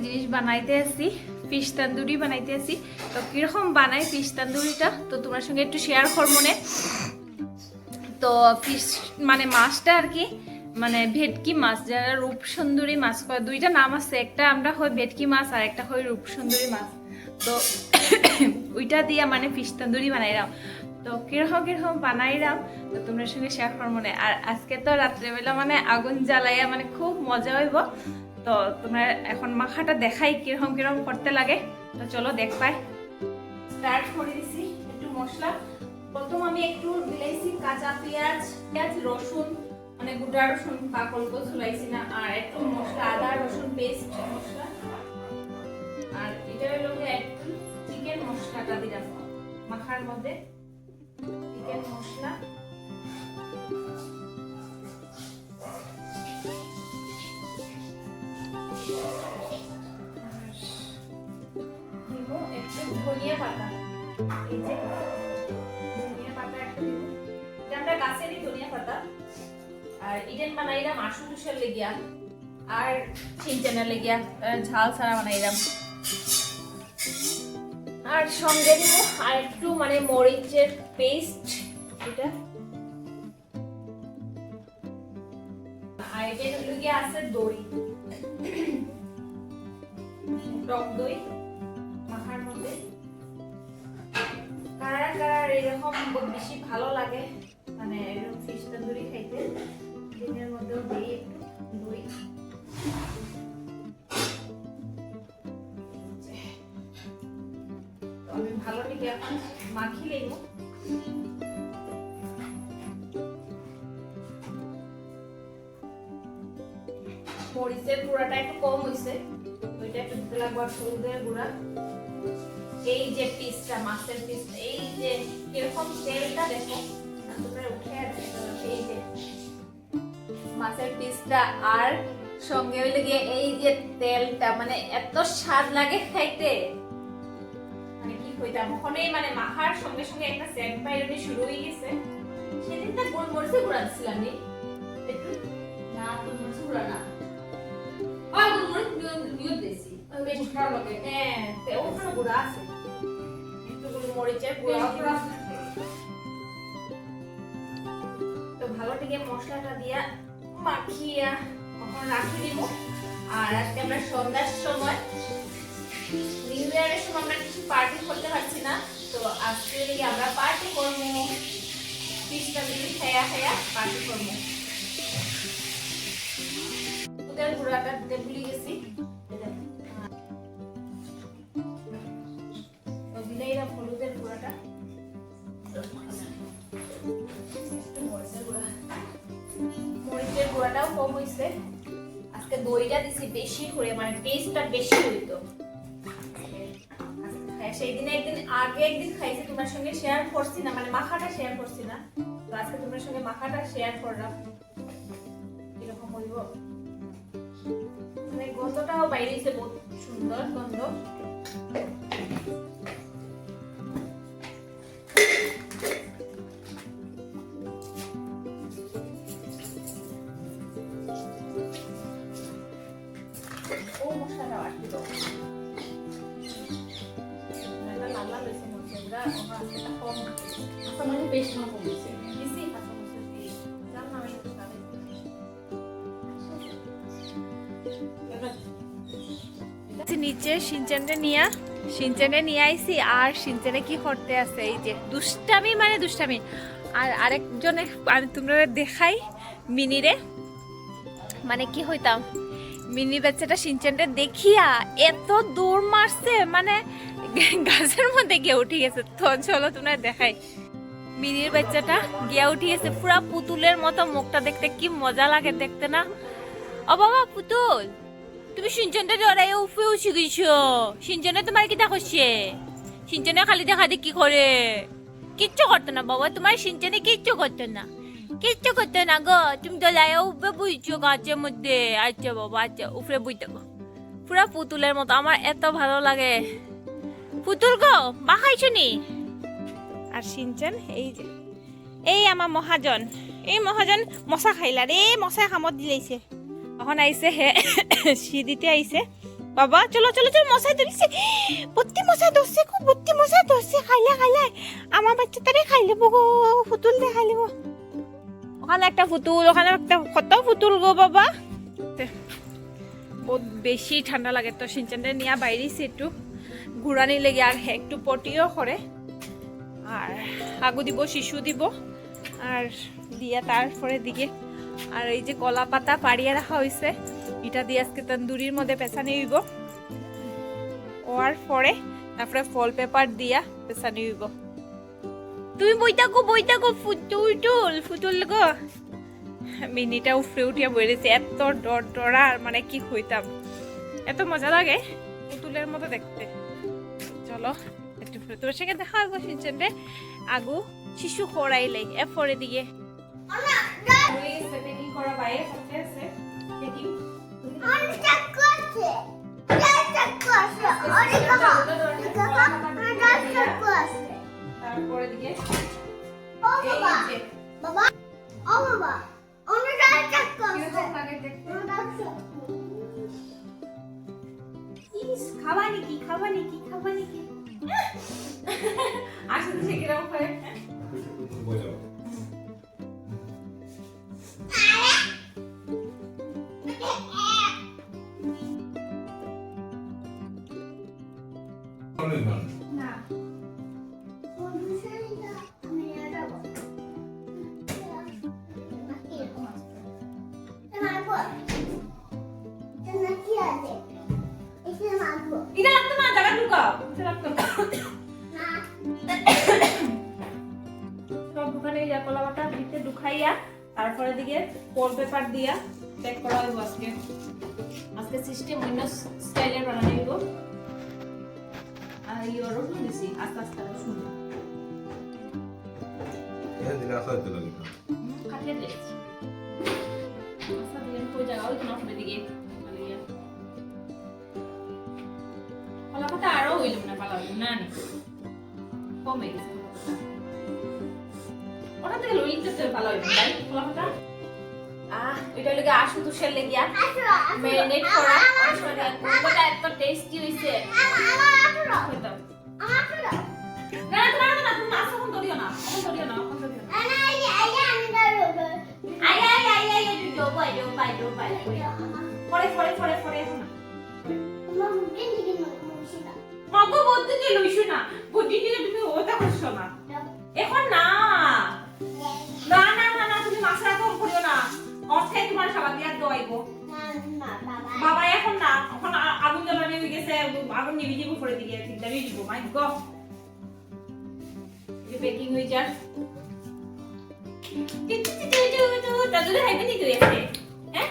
জিনিস বানাইতে আসি, ফিশ তন্দুরি বানাইতে আসি। তো কিরকম বানাই ফিশ তন্দুরিটা তো তোমার সঙ্গে একটু শেয়ার করবো না। তো ফিশ মানে মাছটা আর কি, মানে ভেটকি মাছ, যারা রূপসুন্দরী মাছ কয়, দুইটা নাম আছে, একটা আমরা হয় ভেটকি মাছ আর একটা হয় রূপসুন্দরী মাছ। তো ওইটা দিয়া মানে ফিশ তন্দুরি বানাইলাম। তো কিরকম বানাইলাম তো তোমার সঙ্গে শেয়ার করবো না। আর আজকে তো রাত্রেবেলা মানে আগুন জ্বালাইয়া মানে খুব মজা হইব। তো তোমরা এখন মাখাটা দেখাই কিরকম করতে লাগে। তো চলো দেখ পাই। স্টার্ট করে দিছি একটু মশলা। প্রথম আমি একটু দিলাইছি কাঁচা পেঁয়াজ, রসুন মানে গোটা রসুন পাকল তো ঝুলাইছি না, আর একটু মশলা আদা রসুন পেস্ট মশলা, আর এটা হলো একটু চিকেন মশলাটা দিলাম মাখার মধ্যে। চিকেন মশলা দিব একটু ধনিয়া পাতা, এই যে ধনিয়া পাতা একটু দিব, এটা আমরা গাছেরই ধনিয়া পাতা। আর ইডেন বানাইলাম আশু টুসের লেগিয়া আর চিনচেনা লেগিয়া ঝাল ছাড়া বানাইলাম। আর সঙ্গে দিব আর একটু মানে মরিচের পেস্ট, এটা আর এটা লেগিয়া আছে দই, টক দই মাখার মধ্যে। কার এরকম বেশি ভালো লাগে মানে এরকম ফিশ তন্দুরি খাইতে, দিনের মধ্যেও দিই একটু দই। তো আমি ভালো থেকে এখন মাখি নেব। মরিচের গুঁড়াটা একটু কম হয়েছে, ওইটা একটু দিতে লাগবে। আর হলুদের গুঁড়া, এই যে পিসটা মাছের পিস, এই যে কিরকম তেলটা দেখো উঠে আছে, এই যে মাছের পিসটা আর সঙ্গে হইলে গিয়ে এই যে তেলটা, মানে এত স্বাদ লাগে খাইতে, মানে কি কইতাম। ওখানেই মানে মাখার সঙ্গে সঙ্গে একটা সেন্ট পাইরনি শুরু হয়ে গেছে। সেদিন না গোলমরিচের গুঁড়া দিছিলাম নি একটু, না গোলমরিচের গুঁড়া না, আর গোলমরিচ নিয়ে দিয়েছি বেশ ভালো লাগে। হ্যাঁ ওখানে গুঁড়া আছে, একটু গোলমরিচের গুঁড়া। তো ভালো থেকে মশলাটা দিয়া মাখিয়া এখন রাখি দিব। আর আজকে আমরা সন্ধ্যার সময়, নিউ ইয়ারের সময় আমরা কিছু পার্টি করতে পারছি না, তো আজকে আমরা পার্টি করবো, ফিশ তন্দুরি খাইয়া পার্টি করবো। ওদের গুঁড়াটা দিতে ভুলে গেছি, তো দিলাইলাম হলুদের গুঁড়াটা, মরিচের গুঁড়াটাও কম হয়েছে। আজকে দইটা দিছি বেশি করে, মানে টেস্টটা বেশি হইতো। সেই দিন একদিন আগে একদিন খাইছি, তোমার সঙ্গে শেয়ার করছি না, মানে মাখাটা শেয়ার করছি না। তো আজকে তোমার সঙ্গে মাখাটা শেয়ার করলাম কিরকম হইব। মানে গন্ধটাও বাইরে এসে বহুত সুন্দর গন্ধ। ও মশলাটা বাড়তে দাও, লাল হয়েছে মশলাটা, ওটা কম মানে বেশ কম হয়েছে বেশি কাঁচা মশলা দিয়ে জান না। আমি একটু নিচে সিনচেনে নিয়ে আইছি। আর সিনচেনে কি করতে আছে, এই যে দুষ্টামি মানে দুষ্টামি। আর আরেকজনে আমি তোমরা দেখাই মিনিরে, মানে কি হইতাম মিনি বাচ্চাটা সিনচেনটা দেখিয়া এত দূর মারছে, মানে গাছের মধ্যে গিয়ে উঠে গেছে। তো চলো তোমরা দেখাই, মিনির বাচ্চাটা গিয়া উঠে গেছে পুরা পুতুলের মতো, মুখটা দেখতে কি মজা লাগে দেখতে না। ও বাবা পুতুল, তুমি সিনচেনটা জড়াই উফে উঠে গেছো। সিনচেনে তোমার কি দেখছে? সিনচেনে খালি দেখা দেখি করে, কিচ্ছু করতো না বাবা, তোমার সিনচেনে কিচ্ছু করতো না, কিচ্ছু করতো না গো। তুমি তো লাইয়া উপরে বুঝছো গাছের মধ্যে। আচ্ছা বাবা আচ্ছা, উপরে বুঝতে গো, পুরা পুতুলের মতো। আমার এত ভালো লাগে পুতুল গো, মা খাইছো নি? আর সিনচেন এই যে, এই আমার মহাজন, এই মহাজন মশা খাইলা রে, মশাই কামত দিলাইছে। এখন আইছে হে সিঁড়িতে আইছে, বাবা চলো চলো চলো, মশাই ধরছে, ভর্তি মশা ধরছে, খুব ভর্তি মশা ধরছে। খাইলে খাইলে আমার বাচ্চা তারে খাই লিব গো, ফুতুল দিয়ে খাই লিব। ওখানে একটা ফুতুল, ওখানে একটা কত ফুতুল গো বাবা। বহুত বেশি ঠান্ডা লাগে তো সিনচানটা নিয়ে বাইরেছি একটু ঘুরানি লেগে, আর একটু পটিও করে, আর আগু দিব, শিশু দিব, আর দিয়া তারপরে দিকে আর এই যে কলা পাতা পাড়িয়ে রাখা হয়েছে, এটা দিয়ে আজকে তন্দুরির মধ্যে পেঁচানি হইব। ওয়ার পরে তারপরে ফল পেপার দিয়া পেঁচানি হইব। তুমি বইটাকো ফুটুল ফুটুল গো। মিনিটা উফরে উঠিয়া বইরেছে, এত ডরা, আর মানে কি হইতাম, এত মজা লাগে পুতুলের মতো দেখতে। চলো একটু তোমার সঙ্গে দেখা হইব সিনচানরে আগু শিশু খোড়াইলে এরপরে দিকে করা বাইরে করতে আছে পেকিং তারপরে দিকে খাবানি কি আসলে সে কিরকম হয় না এটা লাগতো না, জায়গা ঢুকাও, এটা লাগতো না। সব দোকানে যা কলা বাটা ভিতরে ঢুকাইয়া তারপরে দিকে ফল পেপার দিয়া প্যাক করা হইব। আজকে সিস্টেম অন্য স্টাইলের বানানো হইব। আর ইয়ে রসুন দিছি, আস্তে আস্তে রসুন কাটিয়ে দিয়েছি। আস্তে দিকে কই জায়গা ওই তোমার ফুটে দিকে কলা পাতা আরো হইল না, পালা হইল না, কমে গেছে ওটা থেকে লইতে তো ভালো হইল তাই কলা পাতা। এটা লাগে আশু তুষের লেগিয়া ম্যারিনেট করা অনেক কোনটা এত টেস্টি হইছে। না না না তুমি মাছ কোন ধরিও না, আই পরে এখন না মাগো বলতে যে লইছো না, বুদ্ধি দিলে তুমি ওটা করছো না এখন না না না না না তুমি মাছ রাখো করিও না, অর্থে তোমার খাবার দিয়া দইবো বাবা এখন না, এখন আগুন জ্বালানি হয়ে গেছে, আগুন নিভি দিব পরে দিকে ঠিকদারি দিব। মাই গড এই বেকিং হয়ে যা তাজুলে হাইবে নি তুই আছে হ্যাঁ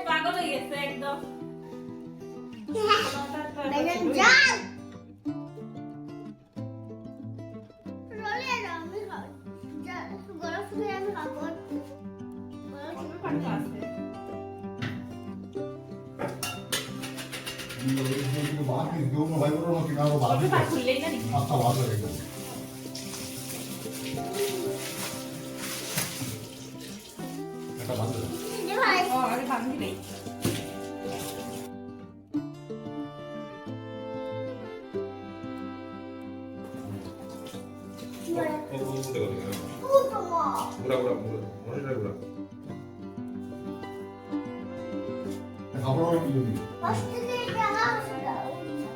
পাগল হয়ে গেছে একদম।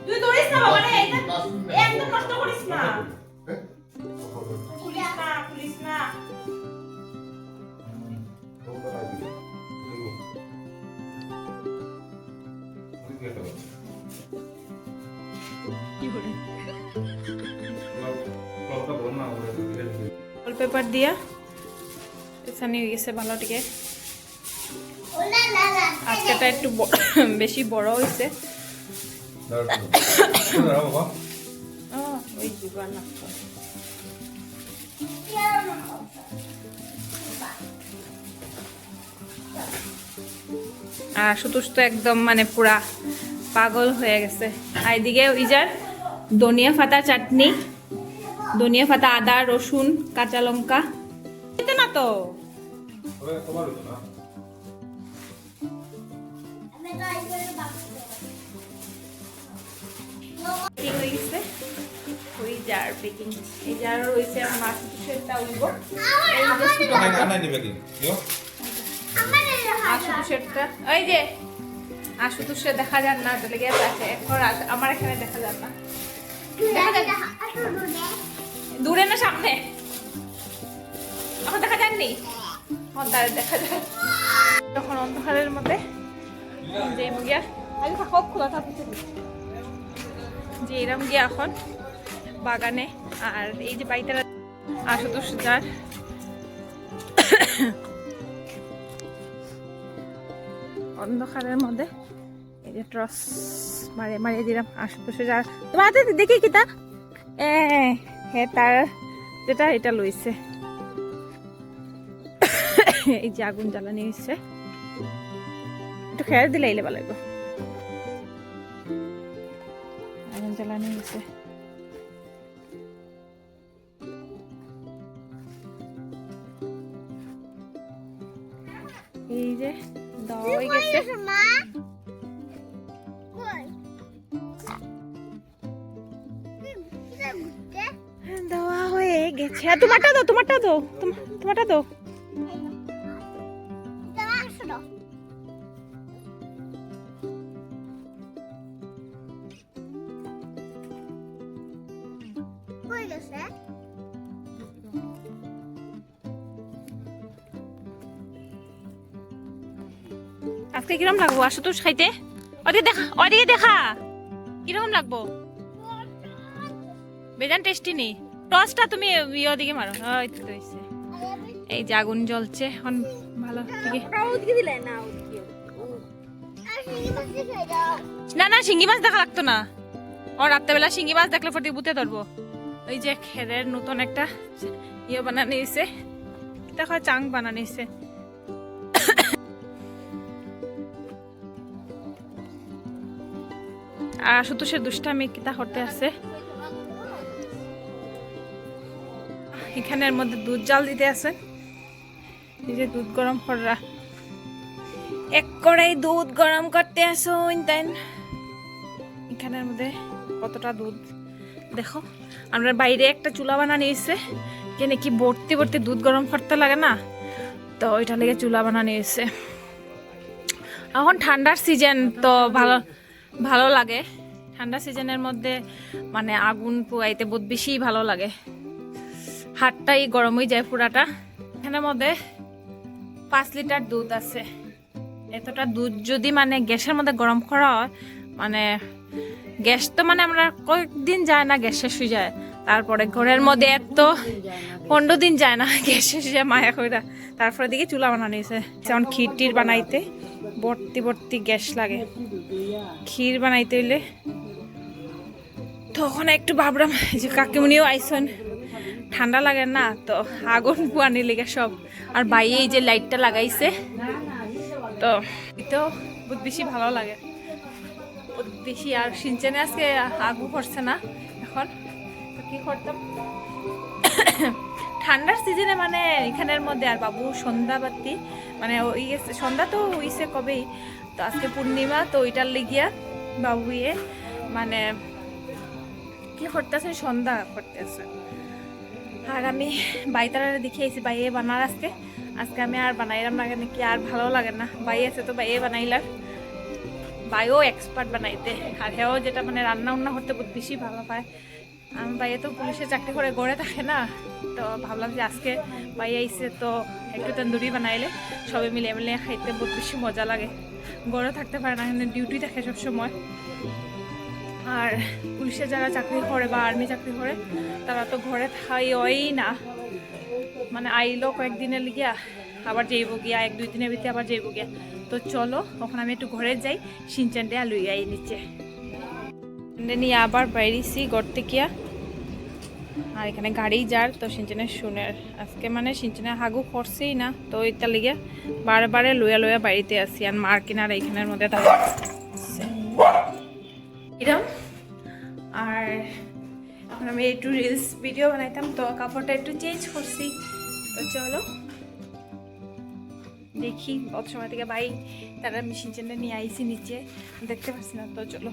তুই ধরিস না বাবা রে, একদম নষ্ট করিস না, খুলিস না পেপার দিয়া পেছানি হয়ে গেছে ভালো টিকে। আজকেটা একটু বেশি বড় হয়েছে। ওই জীবন আর সুতোষ তো একদম মানে পুরা পাগল হয়ে গেছে। আর এদিকে ওই যার ধনিয়া পাতা চাটনি, ধনিয়া পাতা, আদা, রসুন, কাঁচা লঙ্কা না তো ঠিক হয়ে গেছে ওই জার পেকিং এই জার রয়েছে আমার সেটা উঠবো এই যে ছোট আনা নিবে কি ইয়ো আশুতোষেরটা ওই যে আশুতোষে দেখা যান না চলে গিয়ে আছে এখন আমার এখানে দেখা যান না দেখা যান দূরে না সামনে এখন দেখা যাননি অন্ধারে দেখা যায় তখন অন্ধকারের মধ্যে যে গিয়া আজ থাকো খোলা থাকছে যে এরম গিয়া এখন বাগানে আর এই যে বাইতারা আশুতোষ যার অন্ধকারের মধ্যে এই যে ট্রস মারিয়ে দিলাম আশেপাশে যার তোমার হাতে দেখি কি তা হ্যাঁ তার যেটা এটা লইছে এই যে আগুন জ্বালানি হয়েছে একটু খেয়াল দিলে এলে ভালো লাগবে আগুন জ্বালানি হয়েছে এই যে দাও হয়ে গেছে দেওয়া হয়ে গেছে তোমারটা দাও তোমারটা দাও আজকে কিরম লাগবো আশুতোষ খাইতে ওদিকে দেখা কিরকম লাগবো বেজান টেস্টি নেই টসটা তুমি ওদিকে মারো এই যে আগুন জ্বলছে এখন ভালো না না শিঙ্গি মাছ দেখা লাগতো না ও রাত্রেবেলা শিঙ্গি মাছ দেখলে ফটি বুতে ধরবো ওই যে খেরের নতুন একটা ইয়ে বানানো হয়েছে দেখো চাং বানানো হয়েছে আর আশুতোষের দুষ্টামি কিতা করতে আছে এখানের মধ্যে দুধ জাল দিতে আছে এই যে দুধ গরম করা এক কড়াই দুধ গরম করতে আসো তাই এখানের মধ্যে কতটা দুধ দেখো আমরা বাইরে একটা চুলা বানানো এসে কেন কি ভর্তি ভর্তি দুধ গরম করতে লাগে না তো ওইটা লেগে চুলা বানানো এসে এখন ঠান্ডার সিজন তো ভালো লাগে ঠান্ডা সিজনের মধ্যে মানে আগুন পোয়াইতে বহুত বেশি ভালো লাগে হাতটাই গরম হয়ে যায় পুরাটা এখানের মধ্যে 5 লিটার দুধ আছে এতটা দুধ যদি মানে গ্যাসের মধ্যে গরম করা হয় মানে গ্যাস তো মানে আমরা কয়েকদিন যায় না গ্যাস শেষ হয়ে যায় তারপরে ঘরের মধ্যে এত 15 দিন যায় না গ্যাস শেষ হয়ে যায় মায়া কইরা তারপরে দিকে চুলা বানানো হয়েছে যেমন ক্ষীর বানাইতে ভর্তি গ্যাস লাগে ক্ষীর বানাইতে হইলে তখন একটু ভাবলাম যে কাকিমুনিও আইসন ঠান্ডা লাগে না তো আগুন পোয়ানি লেগে সব আর বাইরে এই যে লাইটটা লাগাইছে তো এটাও বহুত বেশি ভালো লাগে বহুত বেশি আর সিনচেনে আজকে আগুন পড়ছে না এখন তো কি করতাম ঠান্ডার সিজনে মানে এখানের মধ্যে আর বাবু সন্ধ্যাবাতি মানে ওই সন্ধ্যা তো হইছে কবেই তো আজকে পূর্ণিমা তো ওইটার লিগিয়া বাবু মানে কি করতেছে সন্ধ্যা করতেছে আর আমি বাইতারা দেখে আইছি বাইয়ে বানার আজকে আমি আর বানাইলাম না কেন কি আর ভালো লাগে না বাই আছে তো বাইয়ে বানাইলাম বাইও এক্সপার্ট বানাইতে আর হেও যেটা মানে রান্না করতে বহুত বেশি ভালো পায় আমি বাইয়ে তো পুলিশে চাকরি করে গড়ে থাকে না তো ভাবলাম যে আজকে বাই আইসে তো একটু তন্দুরি বানাইলে সবাই মিলে খাইতে বহুত বেশি মজা লাগে গড়ে থাকতে পারে না কিন্তু ডিউটি থাকে সবসময় আর পুলিশে যারা চাকরি করে বা আর্মি চাকরি করে তারা তো ঘরে থাই না মানে আইলো কয়েকদিনের লিগিয়া আবার যাইব গিয়া 1-2 দিনের ভিতরে আবার যাইব গিয়া তো চলো তখন আমি একটু ঘরে যাই সিনচানটে লুই আই নিচে নিয়ে আবার বাইরেছি ঘর থেকে আর এখানে গাড়ি যার তো সিনচানের শুনের আজকে মানে সিনচানে হাগু করছেই না তো এটা লিগে বারে লইয়া বাড়িতে আসি আর মার কিনার এইখানের মধ্যে থাকে এরকম আর এখন আমি একটু রিলস ভিডিও বানাইতাম তো কাপড়টা একটু চেঞ্জ করছি তো চলো দেখি অত সময় থেকে ভাই তারা মেশিন চেনটা নিয়ে আইসি নিচে, দেখতে পাচ্ছি না তো চলো।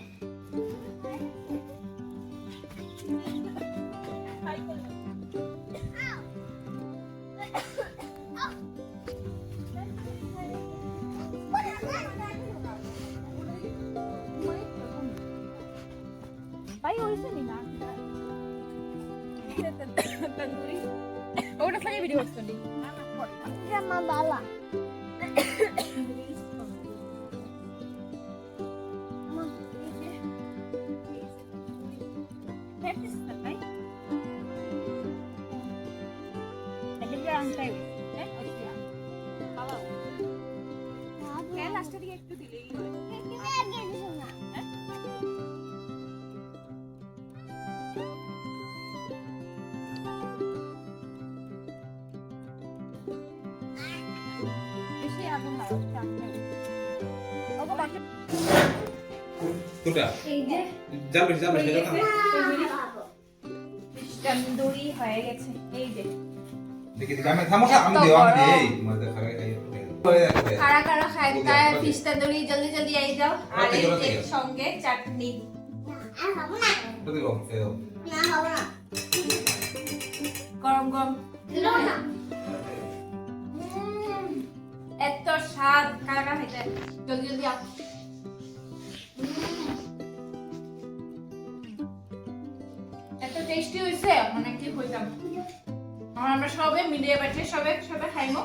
ভাই ওইসে নি না তন্দুরি ওটা লাগে ভিডিও করতে নি Sama bala. কোনটা এই যে জাল বেশি সেটা না তন্দুরি হয়ে গেছে এই যে দেখি আমি থামো আমি দেও আমি দেই মজা খাবে কারা কারা খায় তাই ফিশ তন্দুরি জলদি জলদি আই যাও আর এই যে সঙ্গে চাটনি তো দিও এও গরম গরম এত স্বাদ কারা কারা খাইতে জলদি জলদি আও এত টেস্টি হইছে মানে কি কইতাম আমরা সবে মিলিয়ে বাটে সবে খাইমো